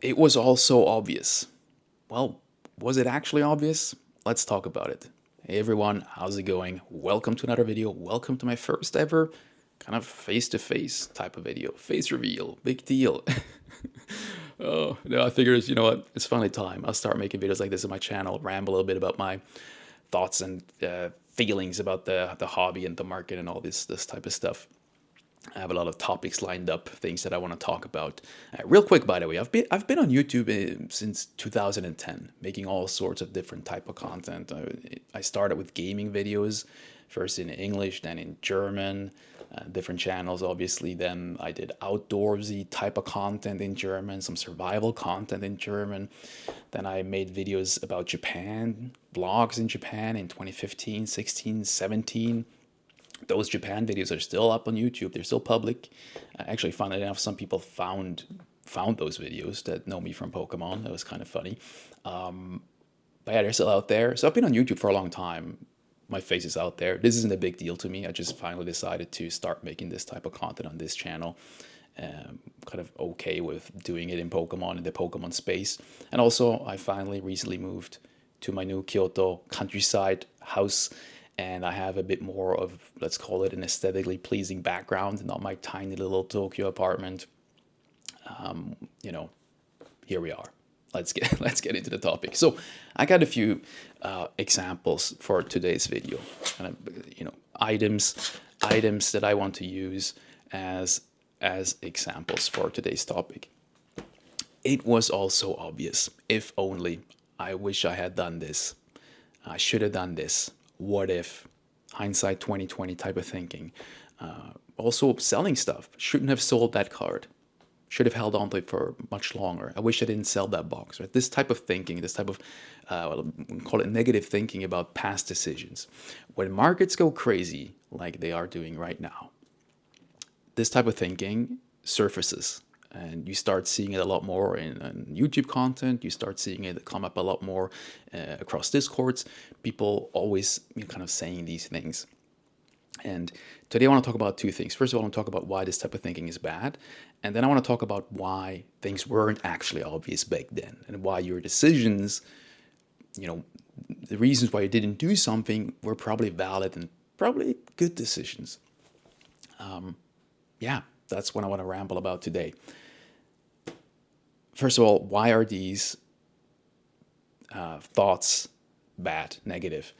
It was all so obvious. Well, was it actually obvious? Let's talk about it. Hey everyone, how's it going? Welcome to another video. Welcome to my first ever kind of face-to-face type of video. Face reveal, big deal. Oh, no, I figured, you know what? It's finally time. I'll start making videos like this on my channel, ramble a little bit about my thoughts and feelings about the hobby and the market and all this type of stuff. I have a lot of topics lined up, things that I want to talk about. Real quick, by the way, I've been on YouTube since 2010, making all sorts of different type of content. I started with gaming videos, first in English, then in German, different channels, obviously. Then I did outdoorsy type of content in German, some survival content in German. Then I made videos about Japan, blogs in Japan in 2015, 16, 17. Those Japan videos are still up on YouTube. They're still public. Actually, funnily enough, some people found those videos that know me from Pokemon. That was kind of funny. But yeah, they're still out there. So I've been on YouTube for a long time. My face is out there. This isn't a big deal to me. I just finally decided to start making this type of content on this channel. Kind of okay with doing it in Pokemon, in the Pokemon space. And also, I finally recently moved to my new Kyoto countryside house, and I have a bit more of, let's call it, an aesthetically pleasing background, not my tiny little Tokyo apartment. You know, here we are. Let's get into the topic. So I got a few examples for today's video. Kind of, items that I want to use as examples for today's topic. It was also obvious. If only. I wish I had done this. I should have done this. What if? Hindsight 2020 type of thinking. Also, selling stuff. Shouldn't have sold that card. Should have held on to it for much longer. I wish I didn't sell that box. Right? This type of thinking, this type of, we call it negative thinking about past decisions. When markets go crazy, like they are doing right now, this type of thinking surfaces, and you start seeing it a lot more in YouTube content. You start seeing it come up a lot more across discords. People always kind of saying these things. And today I want to talk about two things. First of all, I want to talk about why this type of thinking is bad. And then I want to talk about why things weren't actually obvious back then, and why your decisions, you know, the reasons why you didn't do something were probably valid and probably good decisions. Yeah, that's what I want to ramble about today. First of all, why are these thoughts bad, negative?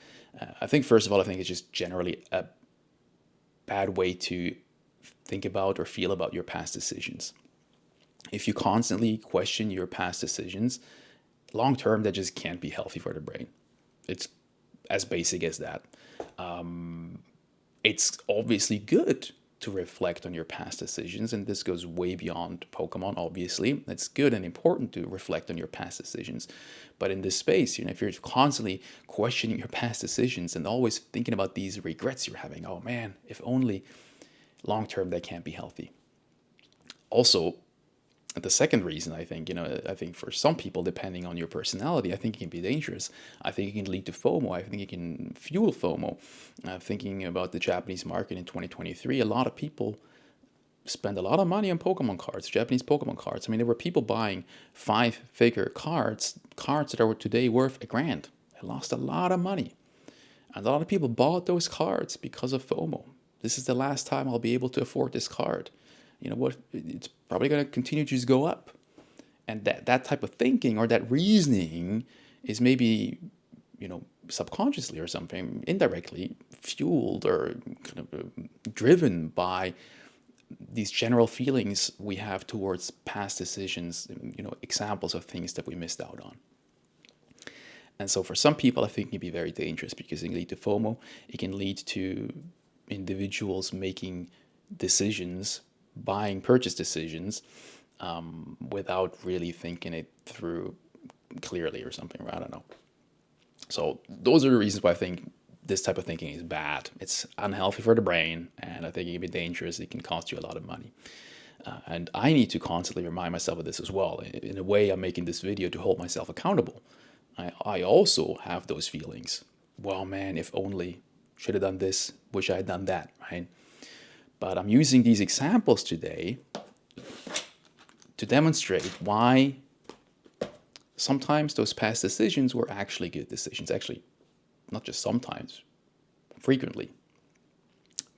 I think, first of all, I think it's just generally a bad way to think about or feel about your past decisions. If you constantly question your past decisions, long term, that just can't be healthy for the brain. It's as basic as that. It's obviously good to reflect on your past decisions, and this goes way beyond Pokemon, obviously. It's good and important to reflect on your past decisions. But in this space, if you're constantly questioning your past decisions and always thinking about these regrets you're having, oh man, if only, long term, that can't be healthy. Also, the second reason, I think for some people, depending on your personality, I think it can be dangerous. I think it can lead to FOMO. I think it can fuel FOMO. Thinking about the Japanese market in 2023, a lot of people spend a lot of money on Pokemon cards, Japanese Pokemon cards. I mean, there were people buying five-figure cards that are today worth $1,000. They lost a lot of money. And a lot of people bought those cards because of FOMO. This is the last time I'll be able to afford this card. You know what? It's probably going to continue to just go up. And that type of thinking or that reasoning is maybe, subconsciously or something, indirectly fueled or kind of driven by these general feelings we have towards past decisions, examples of things that we missed out on. And so for some people, I think it can be very dangerous because it can lead to FOMO. It can lead to individuals making decisions, buying purchase decisions, without really thinking it through clearly or something. I don't know. So those are the reasons why I think this type of thinking is bad. It's unhealthy for the brain, and I think it can be dangerous. It can cost you a lot of money. And I need to constantly remind myself of this as well. In a way, I'm making this video to hold myself accountable. I also have those feelings. Well, man, if only, should have done this, wish I had done that, right? But I'm using these examples today to demonstrate why sometimes those past decisions were actually good decisions. Actually, not just sometimes, frequently.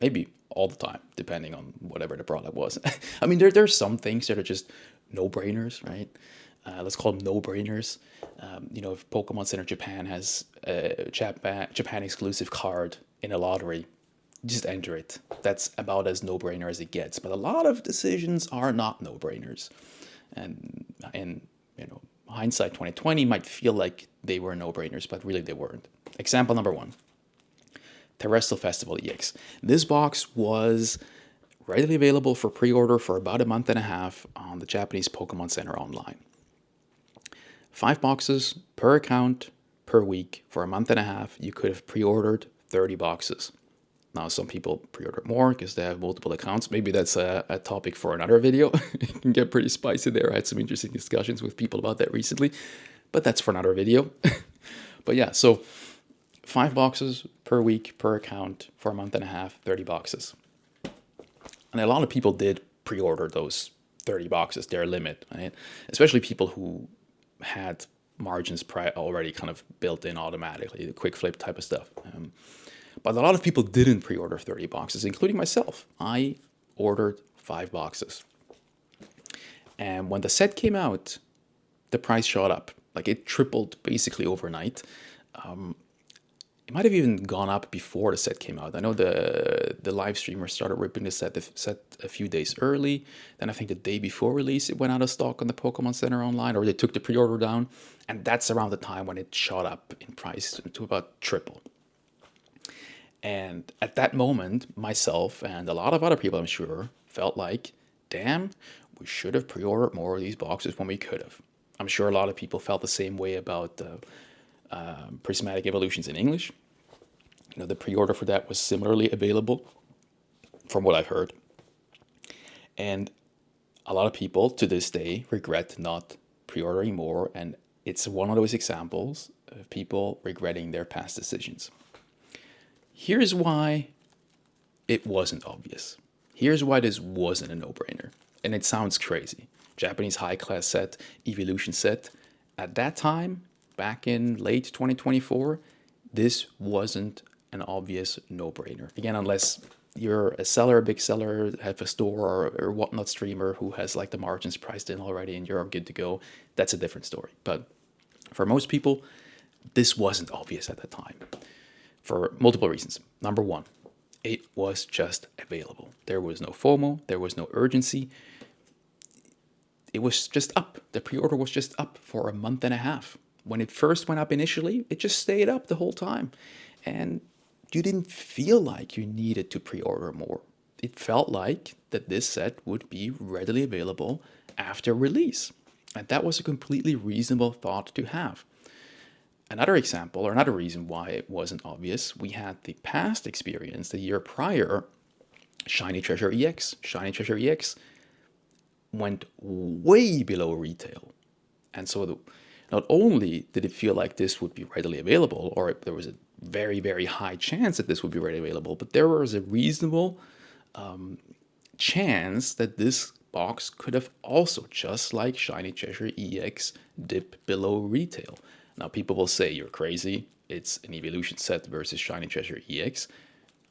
Maybe all the time, depending on whatever the product was. I mean, there's some things that are just no-brainers, right? Let's call them no-brainers. If Pokemon Center Japan has a Japan exclusive card in a lottery, just enter it. That's about as no-brainer as it gets. But a lot of decisions are not no-brainers, and in hindsight 2020 might feel like they were no-brainers, but really they weren't. Example number one: Terrestrial Festival EX. This box was readily available for pre-order for about a month and a half on the Japanese Pokemon Center online. 5 boxes per account per week for a month and a half. You could have pre-ordered 30 boxes. Now, some people pre-order more because they have multiple accounts. Maybe that's a topic for another video. It can get pretty spicy there. I had some interesting discussions with people about that recently, but that's for another video. But yeah, so 5 boxes per week per account for a month and a half, 30 boxes. And a lot of people did pre-order those 30 boxes, their limit, right? Especially people who had margins already kind of built in automatically, the quick flip type of stuff. But a lot of people didn't pre-order 30 boxes, including myself. I ordered 5 boxes. And when the set came out, the price shot up. Like, it tripled basically overnight. It might have even gone up before the set came out. I know the live streamer started ripping the set a few days early. Then I think the day before release, it went out of stock on the Pokemon Center online, or they took the pre-order down. And that's around the time when it shot up in price to about triple. And at that moment, myself and a lot of other people, I'm sure, felt like, damn, we should have pre-ordered more of these boxes when we could have. I'm sure a lot of people felt the same way about Prismatic Evolutions in English. The pre-order for that was similarly available, from what I've heard. And a lot of people to this day regret not pre-ordering more, and it's one of those examples of people regretting their past decisions. Here's why it wasn't obvious. Here's why this wasn't a no-brainer. And it sounds crazy. Japanese high-class set, evolution set. At that time, back in late 2024, this wasn't an obvious no-brainer. Again, unless you're a seller, a big seller, have a store or whatnot streamer who has like the margins priced in already and you're good to go, that's a different story. But for most people, this wasn't obvious at the time for multiple reasons. Number one, it was just available. There was no FOMO, there was no urgency. It was just up. The pre-order was just up for a month and a half. When it first went up initially, it just stayed up the whole time. And you didn't feel like you needed to pre-order more. It felt like that this set would be readily available after release. And that was a completely reasonable thought to have. Another example, or another reason why it wasn't obvious, we had the past experience, the year prior, Shiny Treasure EX. Shiny Treasure EX went way below retail. And so not only did it feel like this would be readily available, or there was a very, very high chance that this would be readily available, but there was a reasonable chance that this box could have also, just like Shiny Treasure EX, dipped below retail. Now, people will say, you're crazy. It's an evolution set versus Shiny Treasure EX.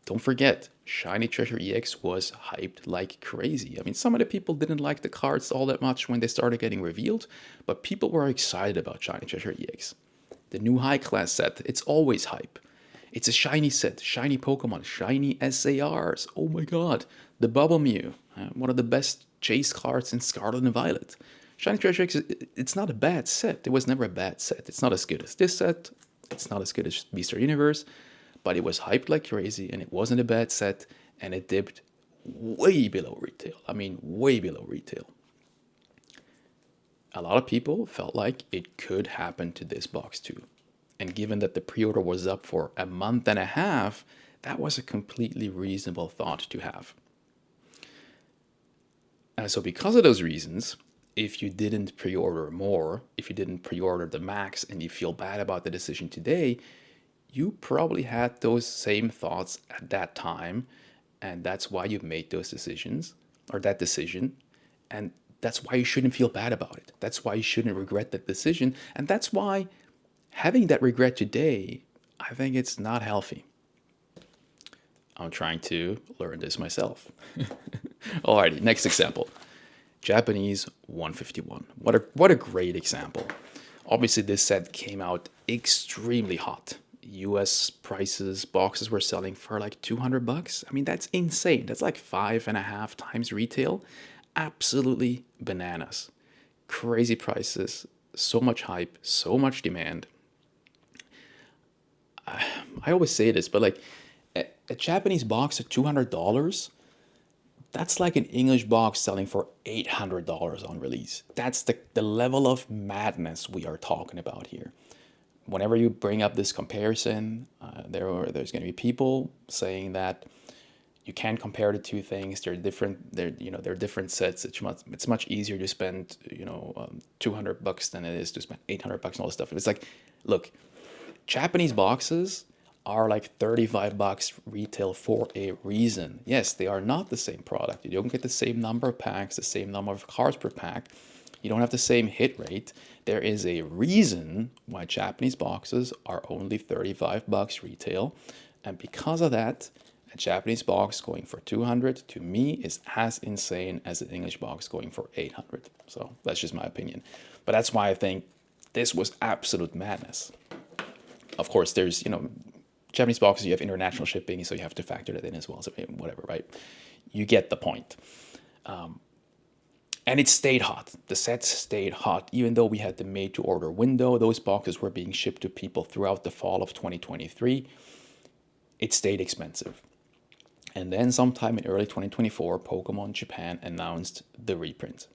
Don't forget, Shiny Treasure EX was hyped like crazy. I mean, some of the people didn't like the cards all that much when they started getting revealed, but people were excited about Shiny Treasure EX. The new high-class set, it's always hype. It's a shiny set, shiny Pokemon, shiny SARs. Oh my god. The Bubble Mew, one of the best chase cards in Scarlet and Violet. Shiny Treasure X, it's not a bad set. It was never a bad set. It's not as good as this set. It's not as good as Beastar Universe. But it was hyped like crazy, and it wasn't a bad set, and it dipped way below retail. I mean, way below retail. A lot of people felt like it could happen to this box too. And given that the pre-order was up for a month and a half, that was a completely reasonable thought to have. And so because of those reasons, if you didn't pre-order more, if you didn't pre-order the max and you feel bad about the decision today, you probably had those same thoughts at that time, and that's why you made those decisions, or that decision. And That's why you shouldn't feel bad about it. That's why you shouldn't regret that decision. And that's why having that regret today, I think it's not healthy. I'm trying to learn this myself. Alrighty, next example. Japanese 151. What a great example. Obviously, this set came out extremely hot. US prices, boxes were selling for like $200. I mean, that's insane. That's like 5.5 times retail. Absolutely bananas. Crazy prices, so much hype, so much demand. I always say this, but like a Japanese box at $200, that's like an English box selling for $800 on release. That's the level of madness we are talking about here. Whenever you bring up this comparison, there's going to be people saying that you can't compare the two things. They're different. They're different sets. It's much easier to spend $200 than it is to spend $800 and all this stuff. It's like, look, Japanese boxes are like $35 retail for a reason. Yes, they are not the same product. You don't get the same number of packs, the same number of cards per pack. You don't have the same hit rate. There is a reason why Japanese boxes are only $35 retail. And because of that, a Japanese box going for 200 to me is as insane as an English box going for 800. So that's just my opinion. But that's why I think this was absolute madness. Of course, there's, Japanese boxes, you have international shipping, so you have to factor that in as well. So whatever, right? You get the point. And it stayed hot. The sets stayed hot. Even though we had the made to order window, those boxes were being shipped to people throughout the fall of 2023. It stayed expensive. And then sometime in early 2024, Pokemon Japan announced the reprint.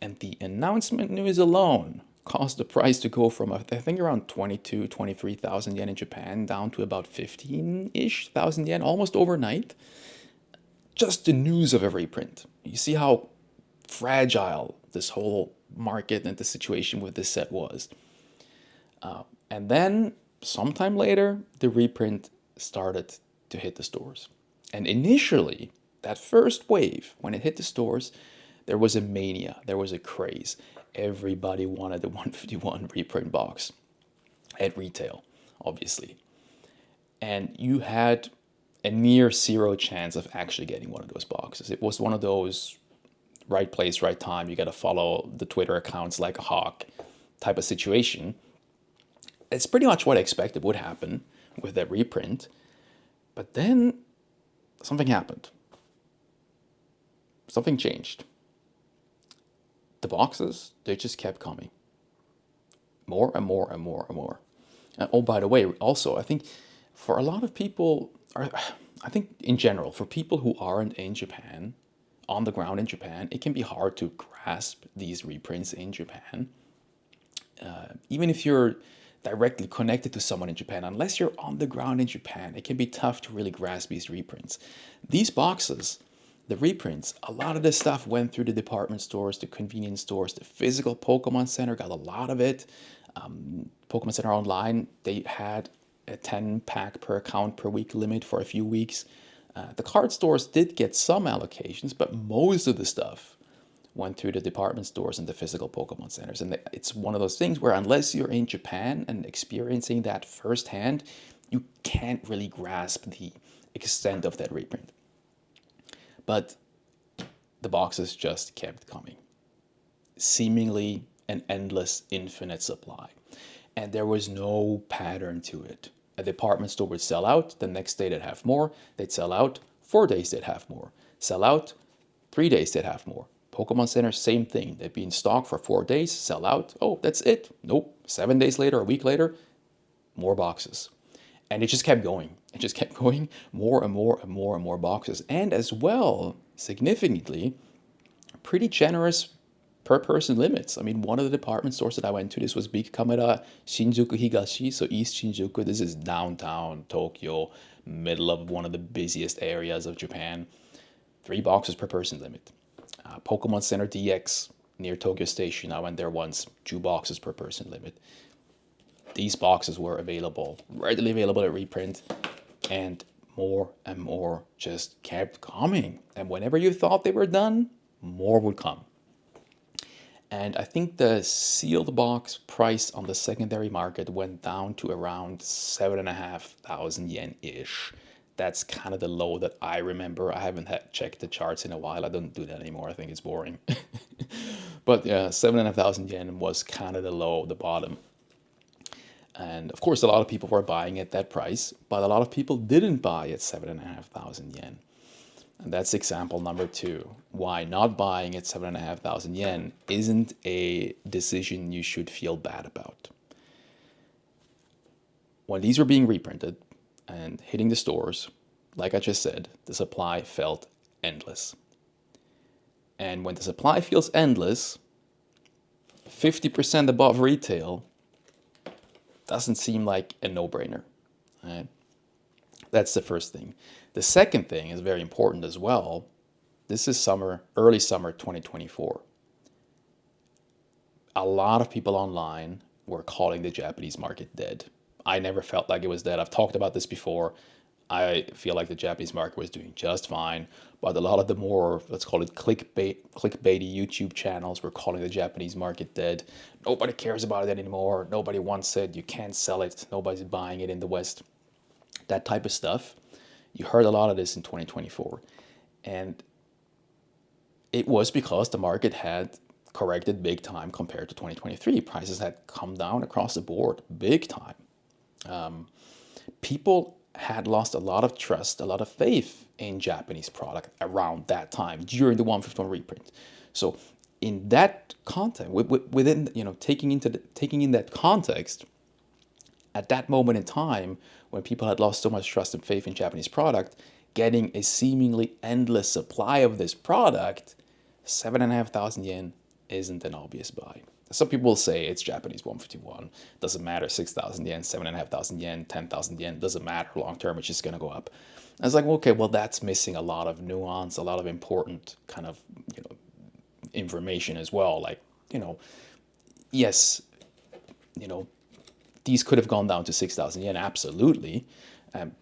And the announcement news alone caused the price to go from, I think, around 22, 23,000 yen in Japan down to about 15-ish thousand yen, almost overnight. Just the news of a reprint. You see how fragile this whole market and the situation with this set was. And then, sometime later, the reprint started to hit the stores. And initially, that first wave, when it hit the stores, there was a mania, there was a craze. Everybody wanted the 151 reprint box at retail, obviously. And you had a near zero chance of actually getting one of those boxes. It was one of those right place, right time, you got to follow the Twitter accounts like a hawk type of situation. It's pretty much what I expected would happen with that reprint. But then something happened. Something changed. The boxes, they just kept coming. More and more and more and more. And oh, by the way, also, I think for a lot of people, I think in general, for people who aren't in Japan, on the ground in Japan, it can be hard to grasp these reprints in Japan. Even if you're directly connected to someone in Japan, unless you're on the ground in Japan, it can be tough to really grasp these reprints. These boxes, the reprints, a lot of this stuff went through the department stores, the convenience stores, the physical Pokemon Center got a lot of it. Pokemon Center Online, they had a 10-pack per account per week limit for a few weeks. The card stores did get some allocations, but most of the stuff went through the department stores and the physical Pokemon centers. And it's one of those things where unless you're in Japan and experiencing that firsthand, you can't really grasp the extent of that reprint. But the boxes just kept coming. Seemingly an endless, infinite supply. And there was no pattern to it. A department store would sell out, the next day they'd have more, they'd sell out, 4 days they'd have more, sell out, 3 days they'd have more. Pokemon Center, same thing. They'd be in stock for 4 days, sell out, oh, that's it. Nope, 7 days later, a week later, more boxes. And it just kept going. It just kept going, more and more and more and more boxes. And as well, significantly, pretty generous per person limits. I mean, one of the department stores that I went to, this was Big Kamera Shinjuku Higashi, so East Shinjuku. This is downtown Tokyo, middle of one of the busiest areas of Japan. 3 boxes per person limit. Pokemon Center DX near Tokyo Station, I went there once, 2 boxes per person limit. These boxes were available, readily available at reprint, and more just kept coming. And whenever you thought they were done, more would come. And I think the sealed box price on the secondary market went down to around 7,500 yen ish. That's kind of the low that I remember. I haven't had checked the charts in a while. I don't do that anymore. I think it's boring. But yeah, 7,500 yen was kind of the low, the bottom. And of course, a lot of people were buying at that price, but a lot of people didn't buy at 7,500 yen. And that's example number two. Why not buying at 7,500 yen isn't a decision you should feel bad about. When these were being reprinted and hitting the stores, like I just said, the supply felt endless. And when the supply feels endless, 50% above retail doesn't seem like a no-brainer. Right? That's the first thing. The second thing is very important as well. This is early summer 2024. A lot of people online were calling the Japanese market dead. I never felt like it was dead. I've talked about this before. I feel like the Japanese market was doing just fine, but a lot of the more, let's call it clickbaity YouTube channels were calling the Japanese market dead. Nobody cares about it anymore. Nobody wants it. You can't sell it. Nobody's buying it in the West. That type of stuff. You heard a lot of this in 2024. And it was because the market had corrected big time compared to 2023. Prices had come down across the board big time. People had lost a lot of trust, a lot of faith in Japanese product around that time during the 151 reprint. So in that context, within taking in that context, at that moment in time when people had lost so much trust and faith in Japanese product, getting a seemingly endless supply of this product, 7,500 yen isn't an obvious buy. Some people will say it's Japanese 151. Doesn't matter, 6,000 yen, 7,500 yen, 10,000 yen. Doesn't matter long term. It's just going to go up. I was like, okay, well, that's missing a lot of nuance, a lot of important kind of information as well. Like, yes, these could have gone down to 6,000 yen, absolutely.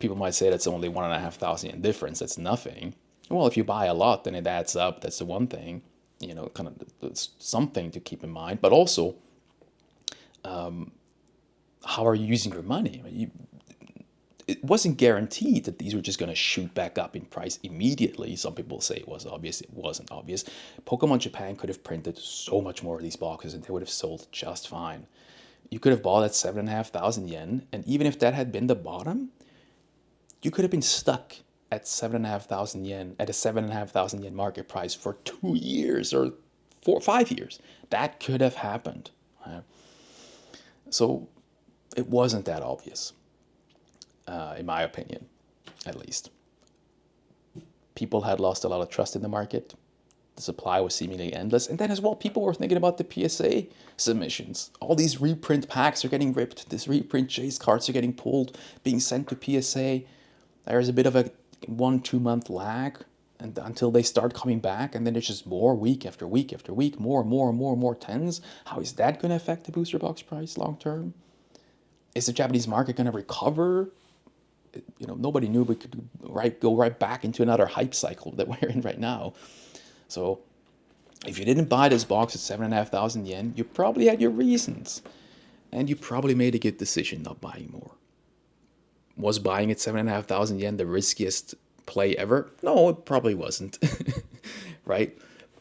People might say that's only 1,500 yen difference. That's nothing. Well, if you buy a lot, then it adds up. That's the one thing. Kind of something to keep in mind, but also how are you using your money? It wasn't guaranteed that these were just going to shoot back up in price immediately. Some people say it was obvious. It wasn't obvious. Pokemon Japan could have printed so much more of these boxes and they would have sold just fine. You could have bought at 7,500 yen, and even if that had been the bottom, you could have been stuck at 7,500 yen, at a 7,500 yen market price for 2 years or 5 years. That could have happened. Right? So it wasn't that obvious, in my opinion, at least. People had lost a lot of trust in the market. The supply was seemingly endless. And then as well, people were thinking about the PSA submissions. All these reprint packs are getting ripped. These reprint chase cards are getting pulled, being sent to PSA. There's a bit of a 1-2 month lag and until they start coming back, and then it's just more week after week after week, more tens. How is that going to affect the booster box price long term? Is the Japanese market going to recover? Nobody knew we could go right back into another hype cycle that we're in right now. So if you didn't buy this box at 7,500 yen, you probably had your reasons, and you probably made a good decision not buying more. Was buying at 7,500 yen the riskiest play ever? No, it probably wasn't, right?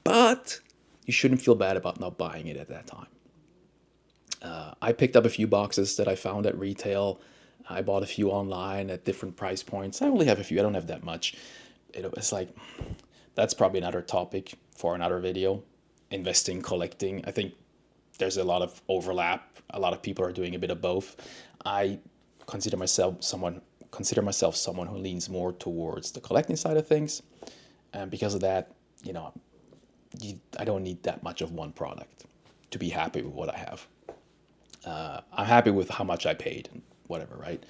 But you shouldn't feel bad about not buying it at that time. I picked up a few boxes that I found at retail. I bought a few online at different price points. I only have a few. I don't have that much. It's like, that's probably another topic for another video. Investing, collecting. I think there's a lot of overlap. A lot of people are doing a bit of both. I consider myself someone who leans more towards the collecting side of things, and because of that, I don't need that much of one product to be happy with what I have. I'm happy with how much I paid and whatever, right?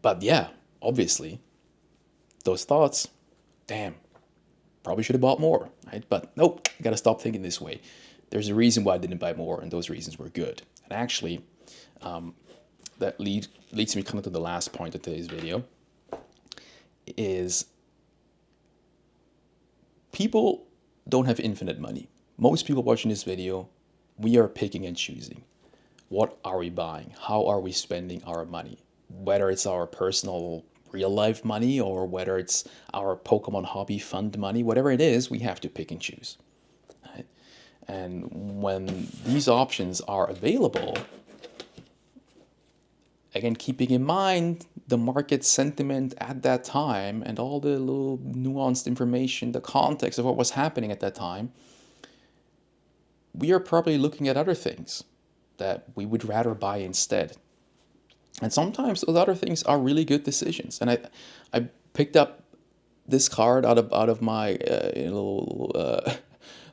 But yeah, obviously, those thoughts, damn, probably should have bought more, right? But nope, I gotta stop thinking this way. There's a reason why I didn't buy more, and those reasons were good. And actually, that leads me kind of to the last point of today's video, is people don't have infinite money. Most people watching this video, we are picking and choosing. What are we buying? How are we spending our money? Whether it's our personal real life money or whether it's our Pokemon hobby fund money, whatever it is, we have to pick and choose. Right? And when these options are available, again, keeping in mind the market sentiment at that time and all the little nuanced information, the context of what was happening at that time, we are probably looking at other things that we would rather buy instead. And sometimes those other things are really good decisions. And I picked up this card out of my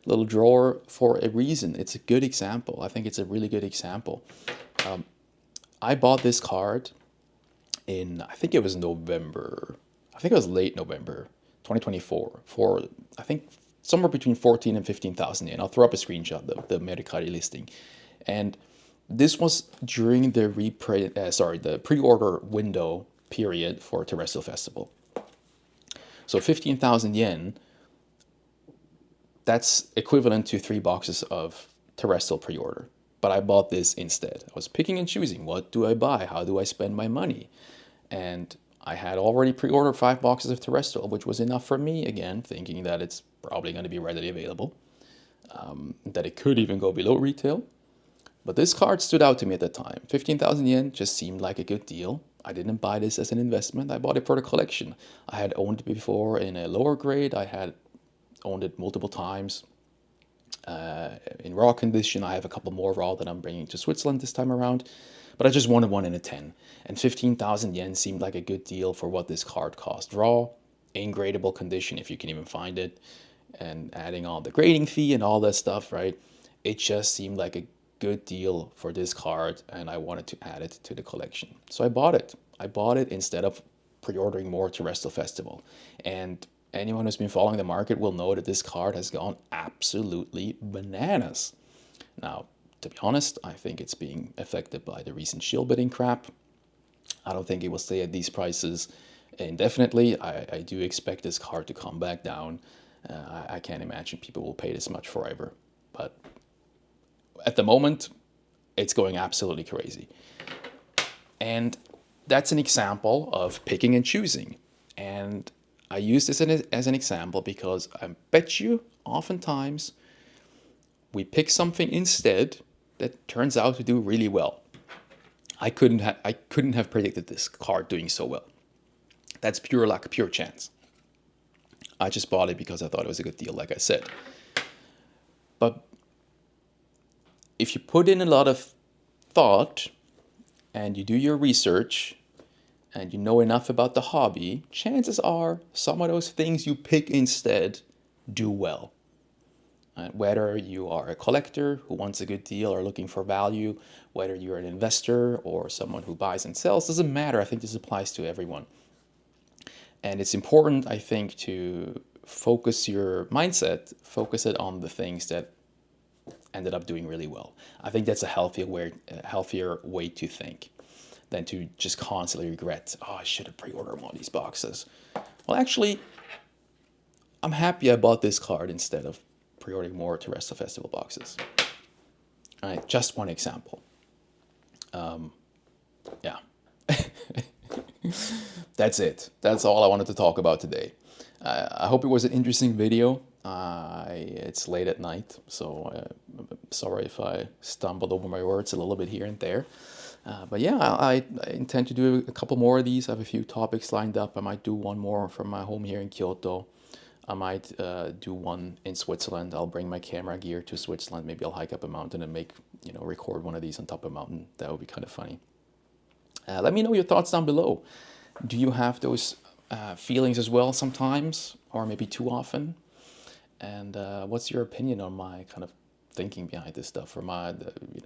little drawer for a reason. It's a good example. I think it's a really good example. I bought this card in, I think it was November. I think it was late November 2024 for, I think, somewhere between 14 and 15,000 yen. I'll throw up a screenshot, the Mercari listing. And this was during the the pre-order window period for Terrestrial Festival. So 15,000 yen, that's equivalent to 3 boxes of Terrestrial pre-order. But I bought this instead. I was picking and choosing, what do I buy? How do I spend my money? And I had already pre-ordered 5 boxes of Terrestrial, which was enough for me, again, thinking that it's probably going to be readily available, that it could even go below retail. But this card stood out to me at the time. 15,000 yen just seemed like a good deal. I didn't buy this as an investment. I bought it for the collection. I had owned it before in a lower grade. I had owned it multiple times. In raw condition, I have a couple more raw that I'm bringing to Switzerland this time around. But I just wanted one in a 10. And 15,000 yen seemed like a good deal for what this card cost. Raw, in gradable condition, if you can even find it. And adding on the grading fee and all that stuff, right? It just seemed like a good deal for this card, and I wanted to add it to the collection. So I bought it. I bought it instead of pre-ordering more Terrestrial Festival. And anyone who's been following the market will know that this card has gone absolutely bananas. Now, to be honest, I think it's being affected by the recent shield bidding crap. I don't think it will stay at these prices indefinitely. I do expect this card to come back down. I can't imagine people will pay this much forever. But at the moment, it's going absolutely crazy. And that's an example of picking and choosing. And I use this as an example because I bet you oftentimes we pick something instead that turns out to do really well. I couldn't have predicted this card doing so well. That's pure luck, pure chance. I just bought it because I thought it was a good deal, like I said. But if you put in a lot of thought and you do your research and you know enough about the hobby, chances are some of those things you pick instead do well. Whether you are a collector who wants a good deal or looking for value, whether you're an investor or someone who buys and sells, doesn't matter. I think this applies to everyone. And it's important, I think, to focus your mindset, focus it on the things that ended up doing really well. I think that's a healthier way to think than to just constantly regret, oh, I should have pre-ordered one of these boxes. Well, actually, I'm happy I bought this card instead of pre-ordering more Terrestrial Festival boxes. All right, just one example. Yeah. That's it. That's all I wanted to talk about today. I hope it was an interesting video. It's late at night, so sorry if I stumbled over my words a little bit here and there. But yeah, I intend to do a couple more of these. I have a few topics lined up. I might do one more from my home here in Kyoto. I might do one in Switzerland. I'll bring my camera gear to Switzerland. Maybe I'll hike up a mountain and record one of these on top of a mountain. That would be kind of funny. Let me know your thoughts down below. Do you have those feelings as well sometimes, or maybe too often? And what's your opinion on my kind of thinking behind this stuff, or my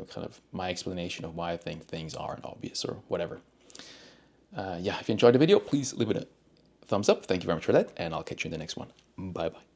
kind of my explanation of why I think things aren't obvious or whatever? Yeah, if you enjoyed the video, please leave it a thumbs up. Thank you very much for that, and I'll catch you in the next one. Bye bye.